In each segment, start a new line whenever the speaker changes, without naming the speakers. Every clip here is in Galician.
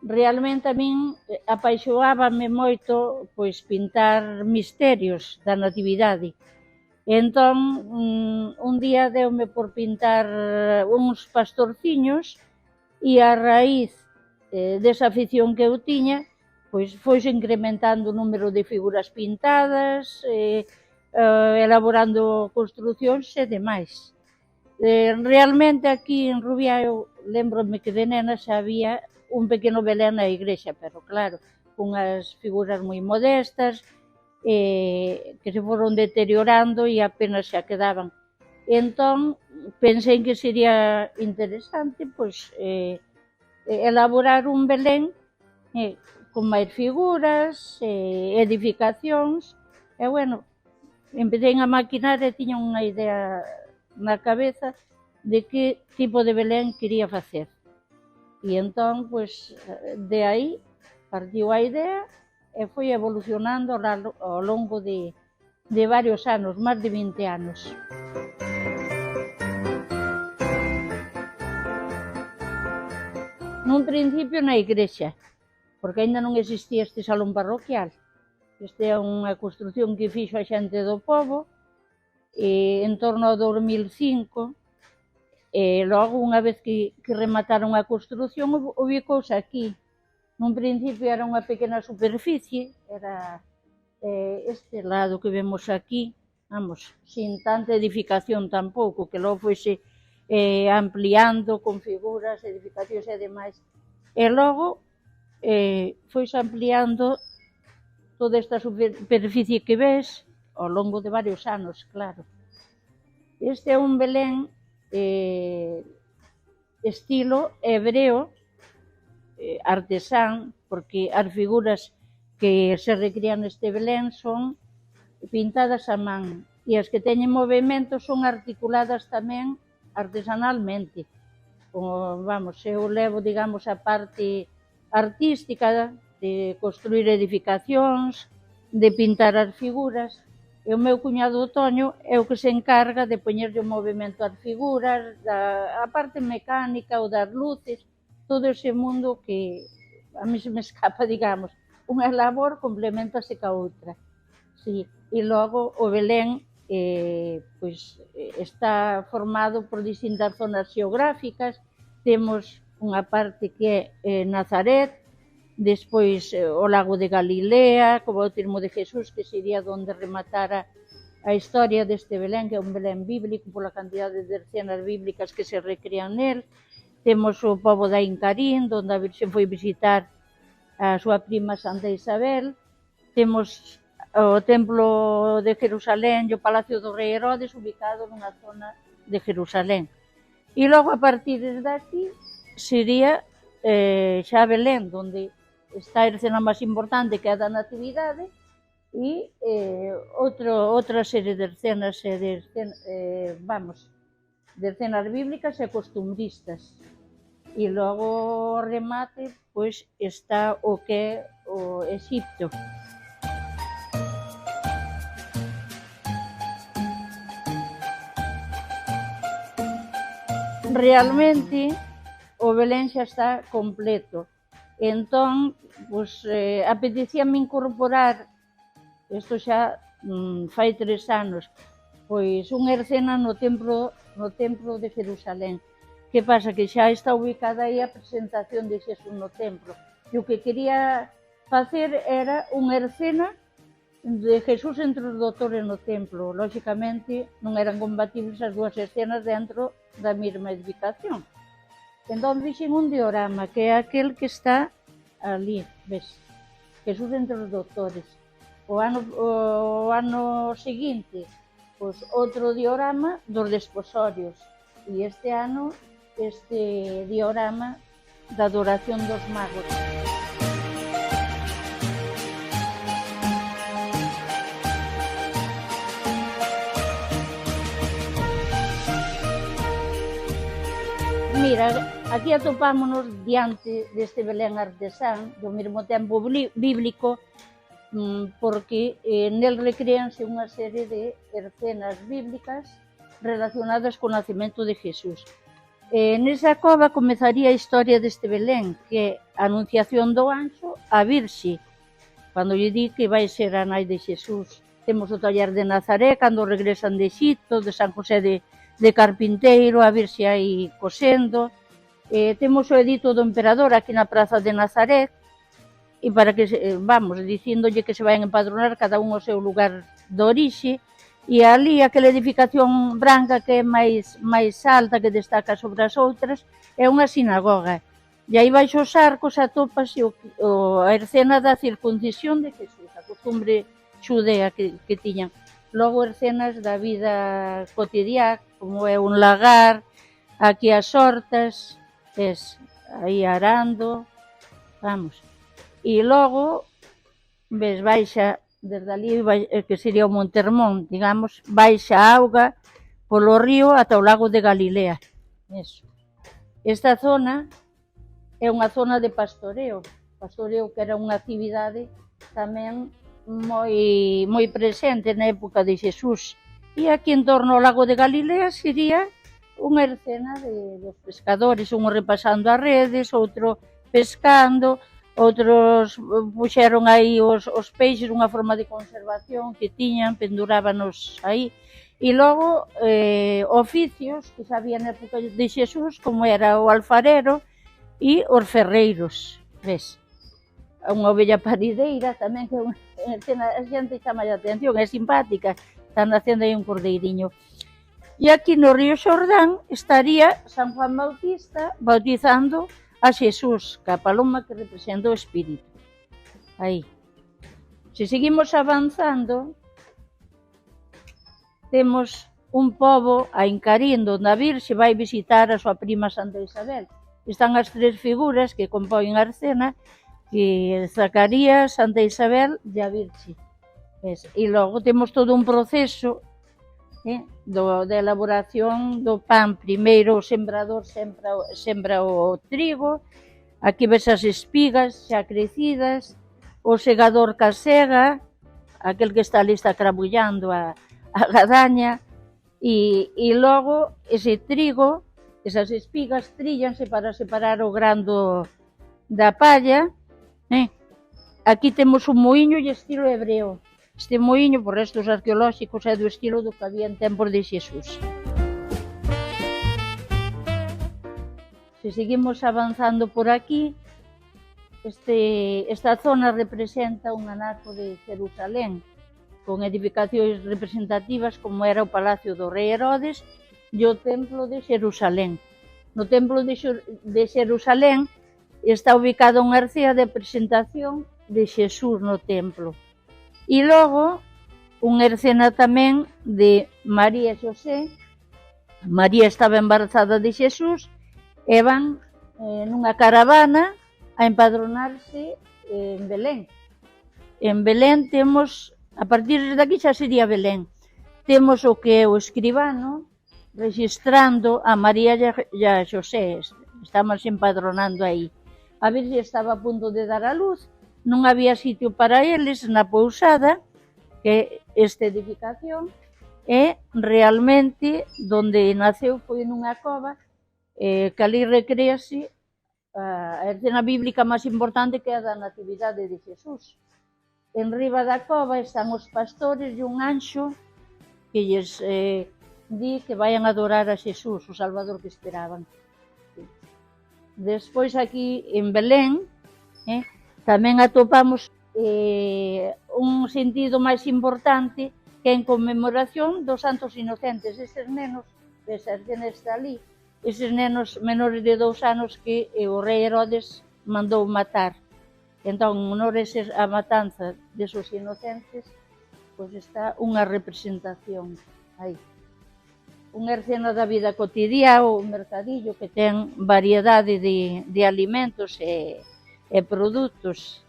realmente a min apaixoábame moito pois pintar misterios da Natividade. Entón, un día deume por pintar uns pastorciños e a raíz desa afición que eu tiña, pois foise incrementando o número de figuras pintadas, elaborando construcións e demais. Realmente aquí en Rubiá eu lembrome que de nena xa había un pequeno Belén na igrexa, pero claro, unhas figuras moi modestas, que se foron deteriorando e apenas xa quedaban. Entón, pensei que sería interesante pois, elaborar un Belén con máis figuras, edificacións, e bueno, empecé a maquinar e tiña unha idea na cabeza de que tipo de Belén quería facer. E entón, pois, de aí partiu a idea e foi evolucionando ao longo de varios anos, máis de 20 anos. Nun principio na igrexa, porque aínda non existía este salón parroquial. Esta é unha construción que fixo a xente do pobo en torno ao 2005, e logo, unha vez que remataron a construción, ubicouse aquí. Nun principio era unha pequena superficie, era este lado que vemos aquí, vamos, sin tanta edificación tampouco, que logo foise ampliando con figuras, edificacións e demais. E logo foise ampliando toda esta superficie que ves ao longo de varios anos, claro. Este é un Belén estilo hebreo, artesán, porque as figuras que se recrean neste Belén son pintadas a man, e as que teñen movimento son articuladas tamén artesanalmente. Vamos, eu levo, digamos, a parte artística de construir edificacións, de pintar as figuras, e o meu cuñado Toño é o que se encarga de poñerlle o movimento ás figuras, a parte mecánica ou das luces, todo ese mundo que a mí se me escapa, digamos. Unha labor complementase ca outra. Sí. E logo o Belén pois, está formado por distintas zonas xeográficas. Temos unha parte que é Nazaret, despois o lago de Galilea, co bautismo de Jesús, que sería onde rematara a historia deste Belén, que é un Belén bíblico pola cantidade de escenas bíblicas que se recrean nel. Temos o pobo da Incarín, onde a Virxe foi visitar a súa prima Santa Isabel. Temos o templo de Jerusalén e o palacio do rei Herodes, ubicado nunha zona de Jerusalén. E logo, a partir de aquí, sería xa Belén, onde está a escena máis importante, que é a da Natividade, e outra serie de escenas, de escenas bíblicas e costumbristas. E logo o remate, pois, está o que é o Exipto. Realmente, o Belén xa está completo. Entón, pois, apetecíame incorporar, isto xa fai 3 anos, pois unha escena no templo de Jerusalén. Que pasa? Que xa está ubicada aí a presentación de Xesús no templo. E o que quería facer era unha escena de Jesús entre os doutores no templo. Lóxicamente, non eran compatibles as dúas escenas dentro da mesma edificación. Entón, fixen un diorama, que é aquel que está ali, ves? Jesús entre os doutores. O ano seguinte, pois, outro diorama dos desposorios. E este ano, este diorama da adoración dos magos. Mira, aquí atopámonos diante deste Belén artesán, do mesmo tempo bíblico, porque nel recréanse unha serie de escenas bíblicas relacionadas co nacemento de Jesús. Nesa cova comezaría a historia deste Belén, que é a anunciación do anxo á Virxe, cando lle di que vai ser a nai de Xesús. Temos o taller de Nazaré, cando regresan de Xipto, de San José de Carpinteiro, a Virxe aí cosendo. Temos o edito do emperador aquí na praza de Nazaret, e para que, vamos, dicíndolle que se vayan empadronar cada un ao seu lugar de orixe, e ali aquela edificación branca que é máis alta, que destaca sobre as outras, é unha sinagoga. E aí baixo os arcos atópase a escena da circuncisión de Jesús, a costumbre xudea que tiñan. Logo escenas da vida cotidiá, como é un lagar, aquí as hortas, aí arando, vamos. E logo, ves, baixa, desde ali, que sería o Monte Hermón, digamos, baixa a auga polo río ata o lago de Galilea. Eso. Esta zona é unha zona de pastoreo que era unha actividade tamén moi presente na época de Xesús. E aquí en torno ao lago de Galilea sería unha escena dos pescadores, un repasando as redes, outro pescando, outros puxeron aí os peixes, unha forma de conservación que tiñan, pendurábanos aí. E logo oficios que xa había na época de Xesús, como era o alfarero e os ferreiros, ves? Unha ovella parideira tamén, que a xente chama a atención, é simpática, está nacendo aí un cordeiriño. E aquí no río Xordán estaría San Juan Bautista bautizando a Xesús, que a paloma que representa o Espírito. Aí. Se seguimos avanzando, temos un pobo a Incarín, onde a Virxe vai visitar a súa prima Santa Isabel. Están as tres figuras que compoñen a escena, que é Zacarías, Santa Isabel e a Virxe. E logo temos todo un proceso de elaboración do pan. Primeiro o sembrador sembra o trigo, aquí ves as espigas xa crecidas, o segador casega, aquel que está ali está crabullando a gadaña, e logo ese trigo, esas espigas tríllanse para separar o gran da palla. Aquí temos un moinho de estilo hebreo. Este moinho, por restos arqueolóxicos, é do estilo do que había en tempos de Xesús. Se seguimos avanzando por aquí, esta zona representa un anaco de Jerusalén, con edificacións representativas como era o Palacio do Rei Herodes e o Templo de Jerusalén. No Templo de Jerusalén está ubicada unha arcea de presentación de Xesús no templo. E logo, unha escena tamén de María e Xosé. María estaba embarazada de Xesús e van nunha caravana a empadronarse en Belén. En Belén temos, a partir de aquí xa sería Belén, temos o que é o escribano registrando a María e a Xosé. Estamos empadronando aí. A Virxe estaba a punto de dar a luz, non había sitio para eles na pousada, que esta edificación é realmente donde naceu, foi nunha cova, que ali recréase a escena bíblica máis importante, que é a da Natividade de Xesús. En riba da cova están os pastores e un anxo que lles di que vayan a adorar a Xesús, o Salvador que esperaban. Despois aquí en Belén, tamén atopamos un sentido máis importante, que é en conmemoración dos santos inocentes, eses nenos, esas nenas ali, eses nenos menores de 2 anos que o rei Herodes mandou matar. Entón, en honor a matanza desos inocentes, pois está unha representación aí. Unha escena da vida cotidiá, o mercadillo, que ten variedade de alimentos e produtos.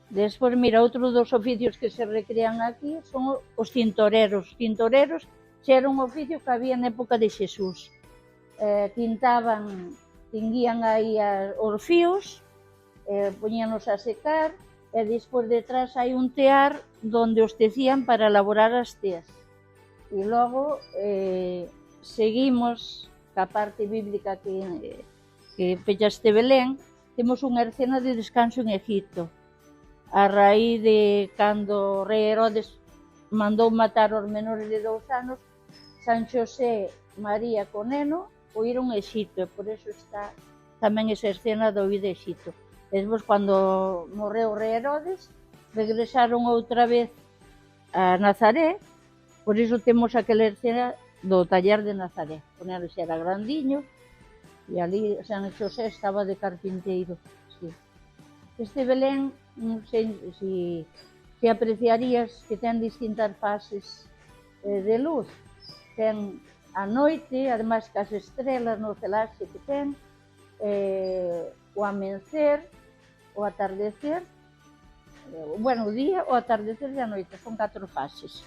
Despois, mira, outro dos oficios que se recrean aquí son os tintoreros. Os tintoreros xa era un oficio que había na época de Xesús. Tinguían aí os fios, poñíanos a secar, e despois detrás hai un tear donde os tecían para elaborar as teas. E logo seguimos ca parte bíblica que pecha este Belén, temos unha escena de descanso en Egipto, a raíz de cando o rei Herodes mandou matar os menores de 2 anos, San Xosé, María co neno oíron a Exipto, e por eso está tamén esa escena do huir de Exipto. E despois, cando morreu o rei Herodes, regresaron outra vez a Nazaré, por iso temos aquela escena do taller de Nazaré. O neno xa era grandiño, e ali San Xosé estaba de carpinteiro. Sí. Este Belén, non sei se apreciarías que ten distintas fases de luz. Ten a noite, ademais cas estrelas no celaxe que ten, o amencer, o atardecer, o día, o atardecer e a noite, son 4 fases.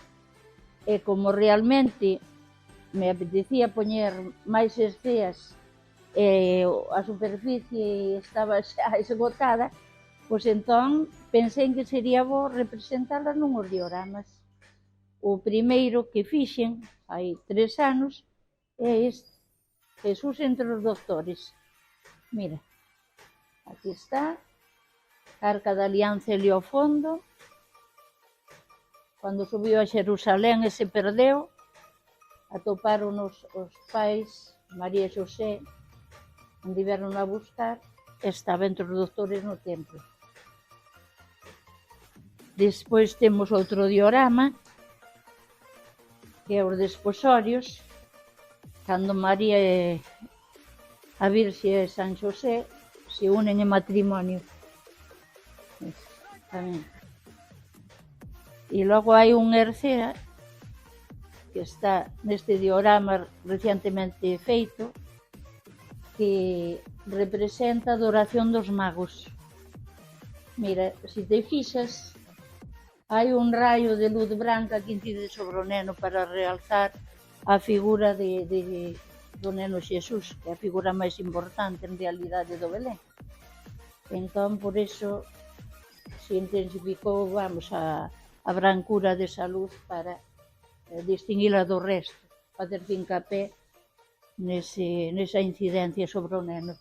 E como realmente me apetecía poñer máis esceas e a superficie estaba xa esgotada, pois entón pensei que sería bo representalas nunhos dioramas. O primeiro que fixen, hai 3 anos, é este, Jesús entre os doutores. Mira, aquí está, a Arca da Alianza ali ao fondo, cando subiu a Xerusalén e se perdeu, atoparon os pais, María e Xosé, onde iberon a buscar, estaba entre os doutores no templo. Despois temos outro diorama, que é os desposorios, cando María e a Virxe e San Xosé se unen en matrimonio. Tamén. E logo hai unha hercera que está neste diorama recientemente feito, que representa a adoración dos magos. Mira, se te fixas, hai un raio de luz branca que incide sobre o neno para realzar a figura do neno Xesús, que é a figura máis importante en realidade do Belén. Entón, por iso, se intensificou, a brancura desa luz para distinguila do resto, facer fincapé nesa incidencia sobre o neno.